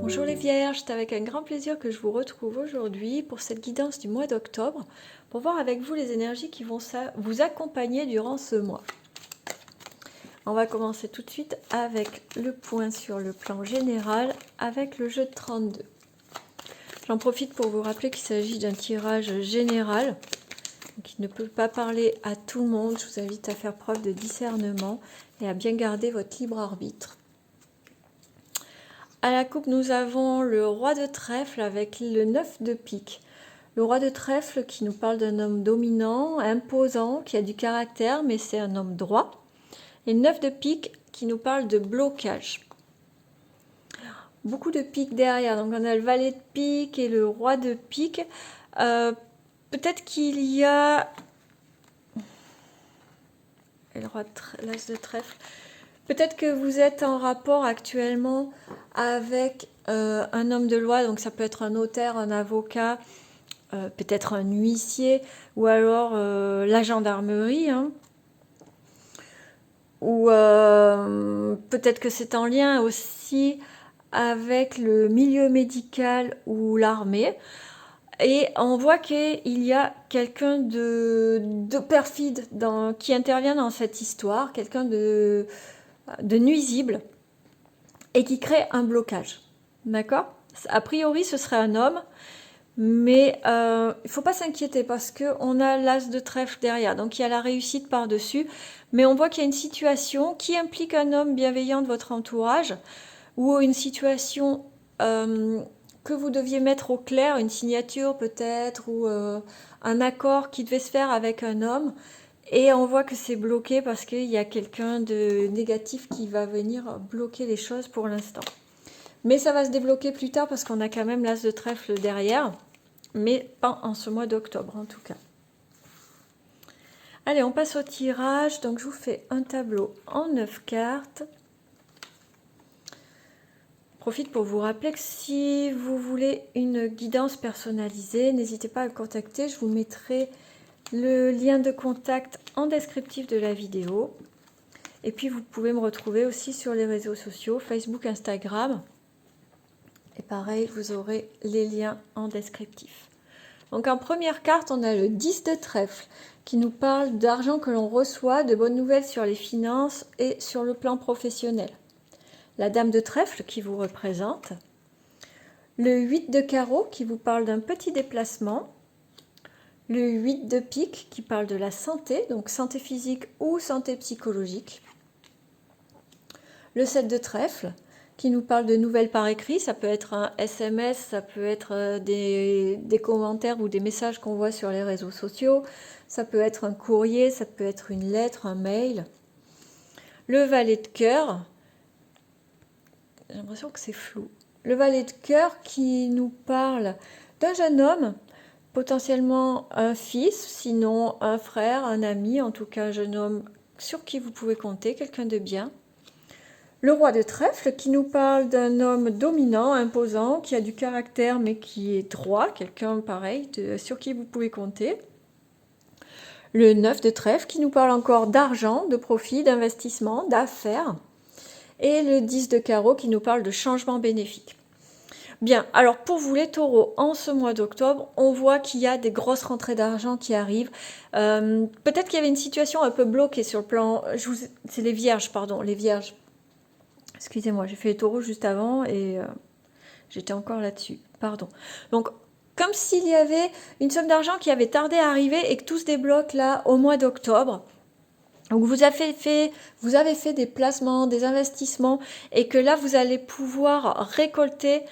Bonjour les Vierges, c'est avec un grand plaisir que je vous retrouve aujourd'hui pour cette guidance du mois d'octobre, pour voir avec vous les énergies qui vont vous accompagner durant ce mois. On va commencer tout de suite avec le point sur le plan général, avec le jeu de 32. J'en profite pour vous rappeler qu'il s'agit d'un tirage général, qui ne peut pas parler à tout le monde. Je vous invite à faire preuve de discernement et à bien garder votre libre arbitre. À la coupe, nous avons le roi de trèfle avec le 9 de pique. Le roi de trèfle qui nous parle d'un homme dominant, imposant, qui a du caractère, mais c'est un homme droit. Et le 9 de pique qui nous parle de blocage. Beaucoup de piques derrière. Donc on a le valet de pique et le roi de pique. Peut-être qu'il y a... Et le roi l'as de trèfle. Peut-être que vous êtes en rapport actuellement avec un homme de loi, donc ça peut être un notaire, un avocat, peut-être un huissier, ou alors la gendarmerie, hein. Ou peut-être que c'est en lien aussi avec le milieu médical ou l'armée. Et on voit qu'il y a quelqu'un de perfide qui intervient dans cette histoire, quelqu'un de nuisible et qui crée un blocage. D'accord ? A priori, ce serait un homme, mais il ne faut pas s'inquiéter parce qu'on a l'as de trèfle derrière, donc il y a la réussite par-dessus, mais on voit qu'il y a une situation qui implique un homme bienveillant de votre entourage ou une situation que vous deviez mettre au clair, une signature peut-être ou un accord qui devait se faire avec un homme. Et on voit que c'est bloqué parce qu'il y a quelqu'un de négatif qui va venir bloquer les choses pour l'instant. Mais ça va se débloquer plus tard parce qu'on a quand même l'as de trèfle derrière. Mais pas en ce mois d'octobre en tout cas. Allez, on passe au tirage. Donc je vous fais un tableau en 9 cartes. Je profite pour vous rappeler que si vous voulez une guidance personnalisée, n'hésitez pas à le contacter. Je vous mettrai le lien de contact en descriptif de la vidéo. Et puis vous pouvez me retrouver aussi sur les réseaux sociaux, Facebook, Instagram. Et pareil, vous aurez les liens en descriptif. Donc en première carte, on a le 10 de trèfle qui nous parle d'argent que l'on reçoit, de bonnes nouvelles sur les finances et sur le plan professionnel. La dame de trèfle qui vous représente. Le 8 de carreau qui vous parle d'un petit déplacement. Le 8 de pique qui parle de la santé, donc santé physique ou santé psychologique. Le 7 de trèfle qui nous parle de nouvelles par écrit, ça peut être un SMS, ça peut être des commentaires ou des messages qu'on voit sur les réseaux sociaux, ça peut être un courrier, ça peut être une lettre, un mail. Le valet de cœur, j'ai l'impression que c'est flou. Le valet de cœur qui nous parle d'un jeune homme, potentiellement un fils, sinon un frère, un ami, en tout cas un jeune homme sur qui vous pouvez compter, quelqu'un de bien. Le roi de trèfle qui nous parle d'un homme dominant, imposant, qui a du caractère mais qui est droit, quelqu'un pareil sur qui vous pouvez compter. Le 9 de trèfle qui nous parle encore d'argent, de profit, d'investissement, d'affaires. Et le 10 de carreau qui nous parle de changement bénéfique. Bien, alors pour vous les taureaux, en ce mois d'octobre, on voit qu'il y a des grosses rentrées d'argent qui arrivent. Peut-être qu'il y avait une situation un peu bloquée sur le plan... C'est les vierges, pardon, les vierges. Excusez-moi, j'ai fait les taureaux juste avant et j'étais encore là-dessus. Pardon. Donc, comme s'il y avait une somme d'argent qui avait tardé à arriver et que tout se débloque là au mois d'octobre. Donc, vous avez fait des placements, des investissements et que là, vous allez pouvoir récolter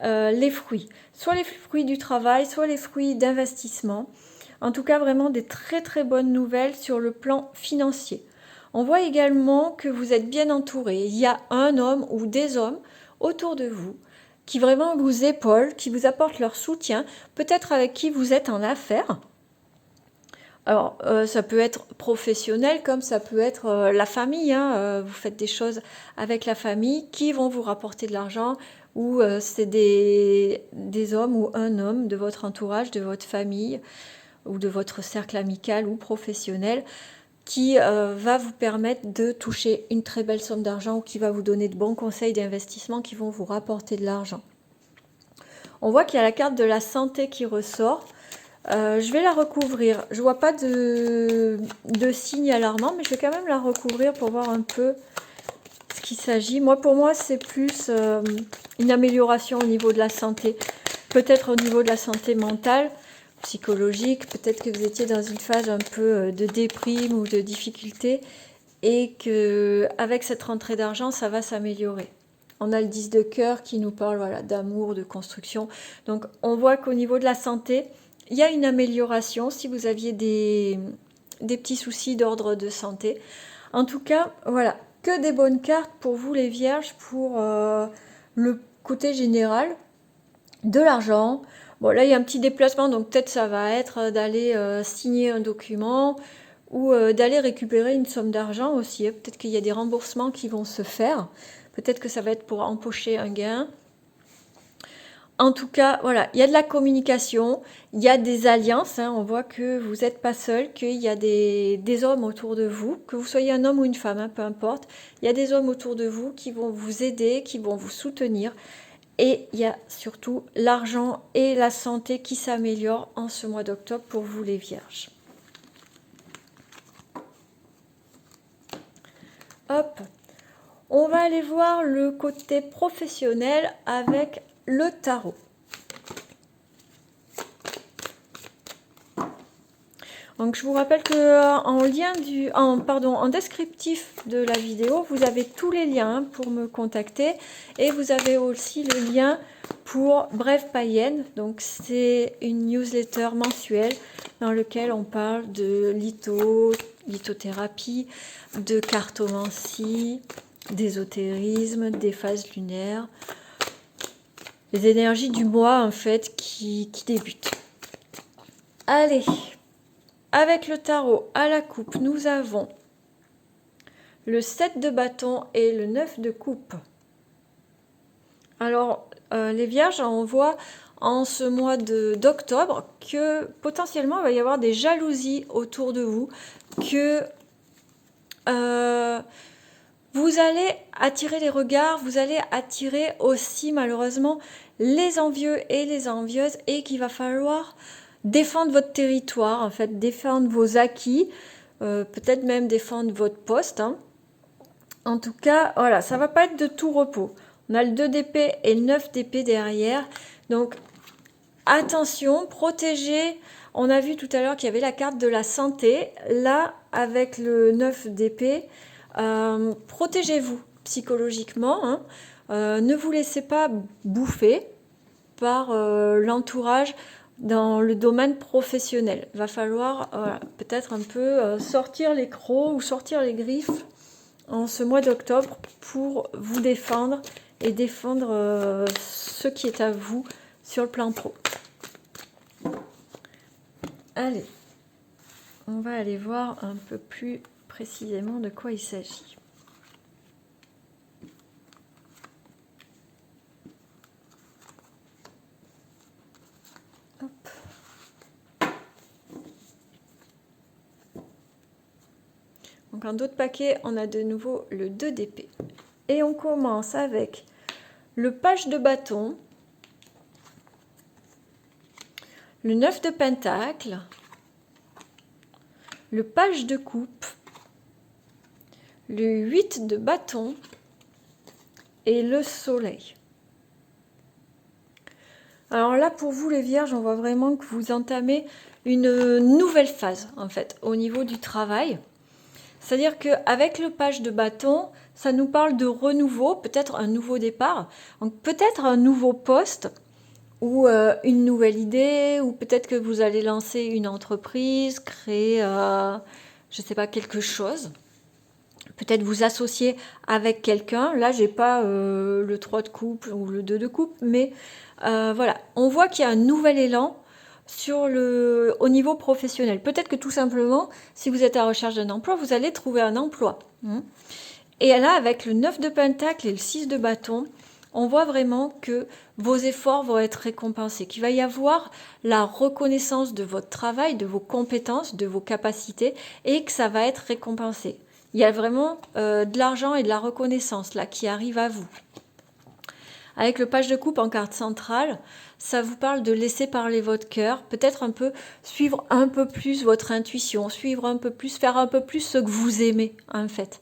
les fruits. Soit les fruits du travail, soit les fruits d'investissement. En tout cas, vraiment des très très bonnes nouvelles sur le plan financier. On voit également que vous êtes bien entouré. Il y a un homme ou des hommes autour de vous qui vraiment vous épaulent, qui vous apportent leur soutien, peut-être avec qui vous êtes en affaires. Alors, ça peut être professionnel comme ça peut être la famille. Hein. Vous faites des choses avec la famille qui vont vous rapporter de l'argent ou c'est des hommes ou un homme de votre entourage, de votre famille ou de votre cercle amical ou professionnel qui va vous permettre de toucher une très belle somme d'argent ou qui va vous donner de bons conseils d'investissement qui vont vous rapporter de l'argent. On voit qu'il y a la carte de la santé qui ressort. Je vais la recouvrir. Je vois pas de signe alarmant, mais je vais quand même la recouvrir pour voir un peu ce qu'il s'agit. Pour moi, c'est plus une amélioration au niveau de la santé. Peut-être au niveau de la santé mentale, psychologique. Peut-être que vous étiez dans une phase un peu de déprime ou de difficulté et que avec cette rentrée d'argent, ça va s'améliorer. On a le 10 de cœur qui nous parle voilà, d'amour, de construction. Donc, on voit qu'au niveau de la santé, il y a une amélioration si vous aviez des petits soucis d'ordre de santé. En tout cas, voilà, que des bonnes cartes pour vous les vierges, pour le côté général de l'argent. Bon, là, il y a un petit déplacement, donc peut-être ça va être d'aller signer un document ou d'aller récupérer une somme d'argent aussi. Peut-être qu'il y a des remboursements qui vont se faire. Peut-être que ça va être pour empocher un gain. En tout cas, voilà, il y a de la communication, il y a des alliances, hein, on voit que vous n'êtes pas seul, qu'il y a des hommes autour de vous, que vous soyez un homme ou une femme, hein, peu importe. Il y a des hommes autour de vous qui vont vous aider, qui vont vous soutenir. Et il y a surtout l'argent et la santé qui s'améliorent en ce mois d'octobre pour vous les vierges. Hop, on va aller voir le côté professionnel avec le tarot. Donc je vous rappelle que en descriptif de la vidéo, vous avez tous les liens pour me contacter et vous avez aussi le lien pour Brève Païenne. Donc c'est une newsletter mensuelle dans laquelle on parle de lithothérapie, de cartomancie, d'ésotérisme, des phases lunaires, les énergies du mois en fait qui débutent. Allez, avec le tarot à la coupe, nous avons le 7 de bâton et le 9 de coupe. Alors, les vierges, on voit en ce mois d'octobre que potentiellement il va y avoir des jalousies autour de vous, que vous allez attirer les regards, vous allez attirer aussi malheureusement les envieux et les envieuses et qu'il va falloir défendre votre territoire, en fait, défendre vos acquis, peut-être même défendre votre poste. Hein. En tout cas, voilà, ça va pas être de tout repos. On a le 2 d'épée et le 9 d'épée derrière. Donc, attention, protégez. On a vu tout à l'heure qu'il y avait la carte de la santé. Là, avec le 9 d'épée, protégez-vous psychologiquement. Hein. Ne vous laissez pas bouffer par l'entourage dans le domaine professionnel. Il va falloir peut-être un peu sortir les crocs ou sortir les griffes en ce mois d'octobre pour vous défendre et défendre ce qui est à vous sur le plan pro. Allez, on va aller voir un peu plus précisément de quoi il s'agit. Donc en d'autres paquets, on a de nouveau le 2 d'épée. Et on commence avec le page de bâton, le 9 de pentacle, le page de coupe, le 8 de bâton et le soleil. Alors là, pour vous les vierges, on voit vraiment que vous entamez une nouvelle phase, en fait, au niveau du travail. C'est-à-dire qu'avec le page de bâton, ça nous parle de renouveau, peut-être un nouveau départ, donc peut-être un nouveau poste ou une nouvelle idée, ou peut-être que vous allez lancer une entreprise, créer, je ne sais pas, quelque chose. Peut-être vous associer avec quelqu'un. Là, j'ai pas le 3 de coupe ou le 2 de coupe, mais voilà, on voit qu'il y a un nouvel élan au niveau professionnel. Peut-être que tout simplement, si vous êtes à la recherche d'un emploi, vous allez trouver un emploi. Et là, avec le 9 de pentacle et le 6 de bâton, on voit vraiment que vos efforts vont être récompensés, qu'il va y avoir la reconnaissance de votre travail, de vos compétences, de vos capacités, et que ça va être récompensé. Il y a vraiment de l'argent et de la reconnaissance là qui arrive à vous. Avec le page de coupe en carte centrale, ça vous parle de laisser parler votre cœur, peut-être un peu suivre un peu plus votre intuition, suivre un peu plus, faire un peu plus ce que vous aimez en fait.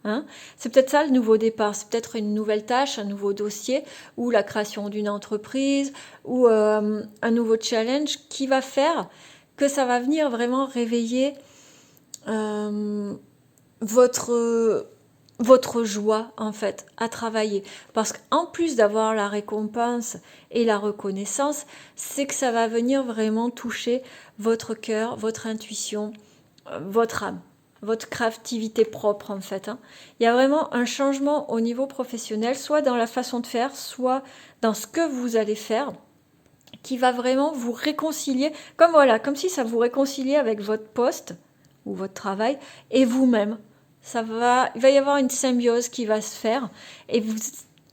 Hein, c'est peut-être ça le nouveau départ, c'est peut-être une nouvelle tâche, un nouveau dossier, ou la création d'une entreprise, ou un nouveau challenge qui va faire que ça va venir vraiment réveiller votre joie en fait à travailler. Parce qu'en plus d'avoir la récompense et la reconnaissance, c'est que ça va venir vraiment toucher votre cœur, votre intuition, votre âme, votre créativité propre en fait. Hein. Il y a vraiment un changement au niveau professionnel, soit dans la façon de faire, soit dans ce que vous allez faire, qui va vraiment vous réconcilier, comme voilà, comme si ça vous réconciliait avec votre poste ou votre travail et vous-même. Il va y avoir une symbiose qui va se faire et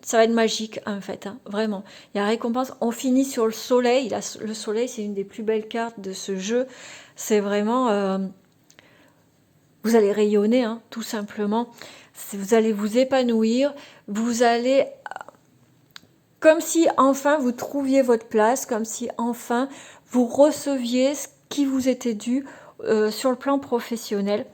ça va être magique en fait, hein, vraiment. Il y a récompense. On finit sur le soleil. Le soleil, c'est une des plus belles cartes de ce jeu. C'est vraiment... vous allez rayonner, hein, tout simplement. Vous allez vous épanouir. Vous allez... Comme si enfin vous trouviez votre place, comme si enfin vous receviez ce qui vous était dû sur le plan professionnel.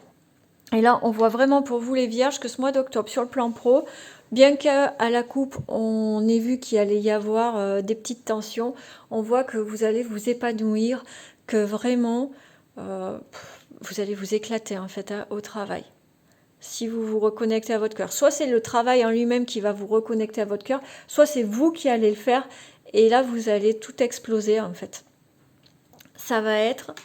Et là, on voit vraiment pour vous les vierges que ce mois d'octobre, sur le plan pro, bien qu'à la coupe, on ait vu qu'il allait y avoir des petites tensions, on voit que vous allez vous épanouir, que vraiment, vous allez vous éclater en fait au travail. Si vous vous reconnectez à votre cœur. Soit c'est le travail en lui-même qui va vous reconnecter à votre cœur, soit c'est vous qui allez le faire, et là, vous allez tout exploser en fait. Ça va être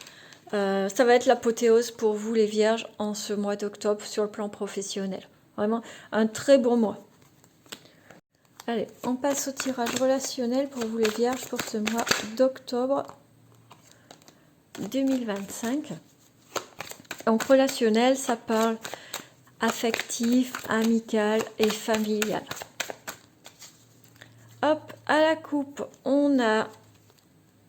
l'apothéose pour vous les vierges en ce mois d'octobre sur le plan professionnel. Vraiment un très bon mois. Allez, on passe au tirage relationnel pour vous les vierges pour ce mois d'octobre 2025. Donc relationnel, ça parle affectif, amical et familial. Hop, à la coupe, on a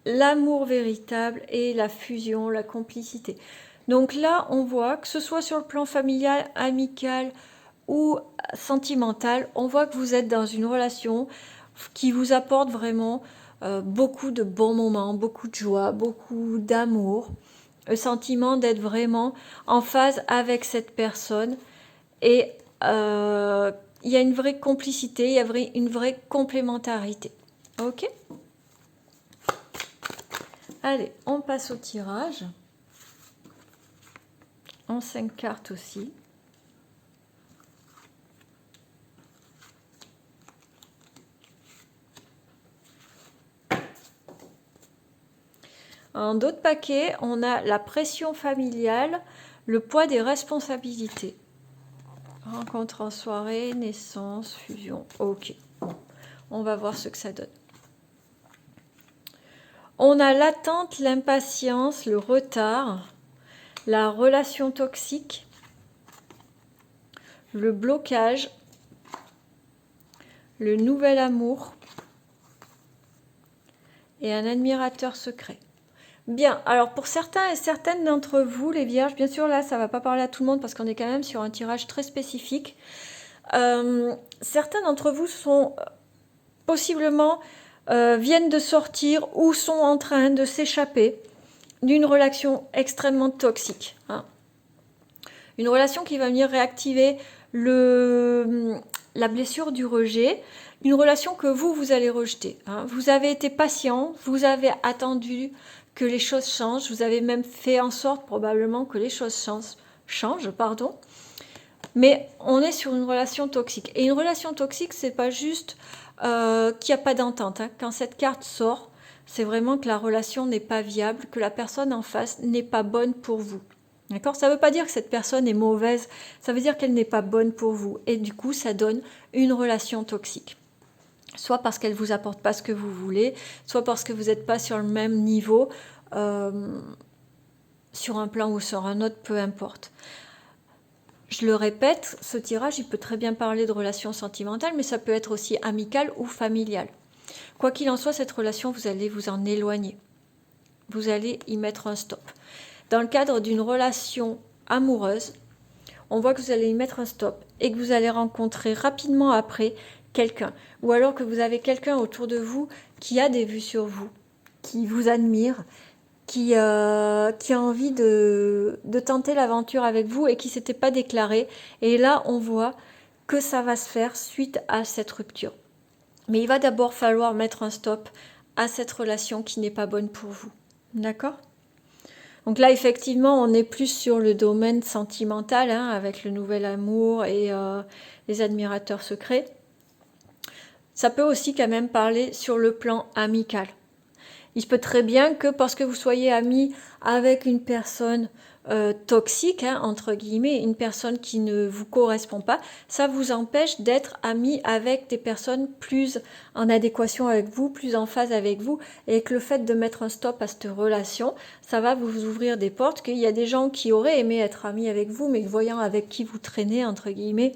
l'amour véritable et la fusion, la complicité. Donc là, on voit que ce soit sur le plan familial, amical ou sentimental, on voit que vous êtes dans une relation qui vous apporte vraiment beaucoup de bons moments, beaucoup de joie, beaucoup d'amour, le sentiment d'être vraiment en phase avec cette personne et il y a une vraie complicité, il y a une vraie complémentarité. Ok ? Allez, on passe au tirage. En 5 cartes aussi. En d'autres paquets, on a la pression familiale, le poids des responsabilités. Rencontre en soirée, naissance, fusion. Ok, on va voir ce que ça donne. On a l'attente, l'impatience, le retard, la relation toxique, le blocage, le nouvel amour et un admirateur secret. Bien, alors pour certains et certaines d'entre vous, les vierges, bien sûr là ça ne va pas parler à tout le monde parce qu'on est quand même sur un tirage très spécifique. Certains d'entre vous sont possiblement viennent de sortir ou sont en train de s'échapper d'une relation extrêmement toxique. Hein. Une relation qui va venir réactiver la blessure du rejet, une relation que vous allez rejeter. Hein. Vous avez été patient, vous avez attendu que les choses changent, vous avez même fait en sorte probablement que les choses changent, mais on est sur une relation toxique. Et une relation toxique, c'est pas juste qu'il n'y a pas d'entente. Hein. Quand cette carte sort, c'est vraiment que la relation n'est pas viable, que la personne en face n'est pas bonne pour vous. D'accord ? Ça ne veut pas dire que cette personne est mauvaise, ça veut dire qu'elle n'est pas bonne pour vous. Et du coup, ça donne une relation toxique. Soit parce qu'elle ne vous apporte pas ce que vous voulez, soit parce que vous n'êtes pas sur le même niveau, sur un plan ou sur un autre, peu importe. Je le répète, ce tirage, il peut très bien parler de relations sentimentales, mais ça peut être aussi amical ou familial. Quoi qu'il en soit, cette relation, vous allez vous en éloigner. Vous allez y mettre un stop. Dans le cadre d'une relation amoureuse, on voit que vous allez y mettre un stop et que vous allez rencontrer rapidement après quelqu'un. Ou alors que vous avez quelqu'un autour de vous qui a des vues sur vous, qui vous admire, qui a envie de tenter l'aventure avec vous et qui ne s'était pas déclaré. Et là, on voit que ça va se faire suite à cette rupture. Mais il va d'abord falloir mettre un stop à cette relation qui n'est pas bonne pour vous. D'accord ? Donc là, effectivement, on est plus sur le domaine sentimental, hein, avec le nouvel amour et les admirateurs secrets. Ça peut aussi quand même parler sur le plan amical. Il se peut très bien que parce que vous soyez ami avec une personne toxique, hein, entre guillemets, une personne qui ne vous correspond pas, ça vous empêche d'être ami avec des personnes plus en adéquation avec vous, plus en phase avec vous, et que le fait de mettre un stop à cette relation, ça va vous ouvrir des portes, qu'il y a des gens qui auraient aimé être amis avec vous, mais voyant avec qui vous traînez, entre guillemets,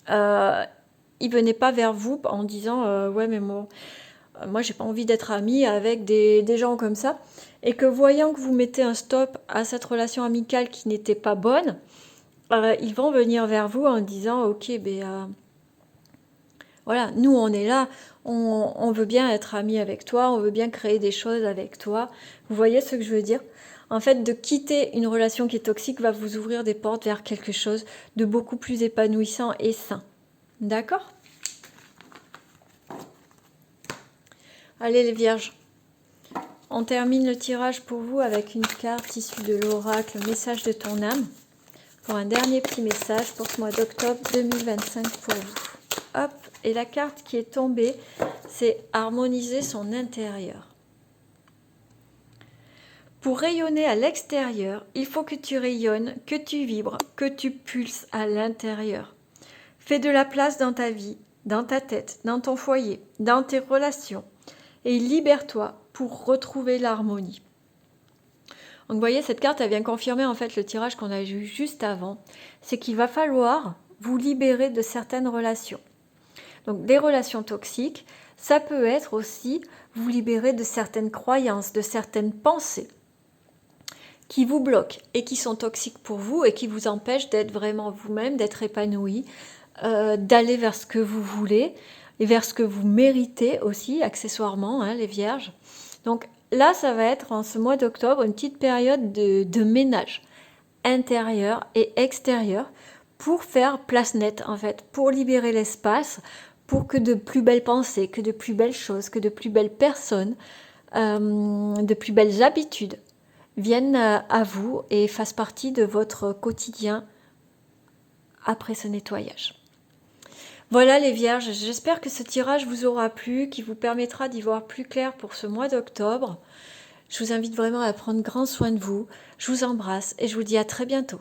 ils venaient pas vers vous en disant ouais mais moi j'ai pas envie d'être amie avec des gens comme ça, et que voyant que vous mettez un stop à cette relation amicale qui n'était pas bonne, ils vont venir vers vous en disant ok voilà, nous on est là, on veut bien être amis avec toi, on veut bien créer des choses avec toi. Vous voyez ce que je veux dire? En fait, de quitter une relation qui est toxique va vous ouvrir des portes vers quelque chose de beaucoup plus épanouissant et sain. D'accord? Allez les vierges, on termine le tirage pour vous avec une carte issue de l'oracle, message de ton âme, pour un dernier petit message pour ce mois d'octobre 2025 pour vous. Hop, et la carte qui est tombée, c'est harmoniser son intérieur. Pour rayonner à l'extérieur, il faut que tu rayonnes, que tu vibres, que tu pulses à l'intérieur. Fais de la place dans ta vie, dans ta tête, dans ton foyer, dans tes relations, et libère-toi pour retrouver l'harmonie. Donc vous voyez, cette carte, elle vient confirmer en fait le tirage qu'on a eu juste avant. C'est qu'il va falloir vous libérer de certaines relations. Donc des relations toxiques, ça peut être aussi vous libérer de certaines croyances, de certaines pensées qui vous bloquent et qui sont toxiques pour vous et qui vous empêchent d'être vraiment vous-même, d'être épanoui, d'aller vers ce que vous voulez et vers ce que vous méritez aussi, accessoirement, hein, les vierges. Donc là, ça va être en ce mois d'octobre une petite période de ménage intérieur et extérieur pour faire place nette, en fait, pour libérer l'espace, pour que de plus belles pensées, que de plus belles choses, que de plus belles personnes, de plus belles habitudes viennent à vous et fassent partie de votre quotidien après ce nettoyage. Voilà les vierges, j'espère que ce tirage vous aura plu, qui vous permettra d'y voir plus clair pour ce mois d'octobre. Je vous invite vraiment à prendre grand soin de vous. Je vous embrasse et je vous dis à très bientôt.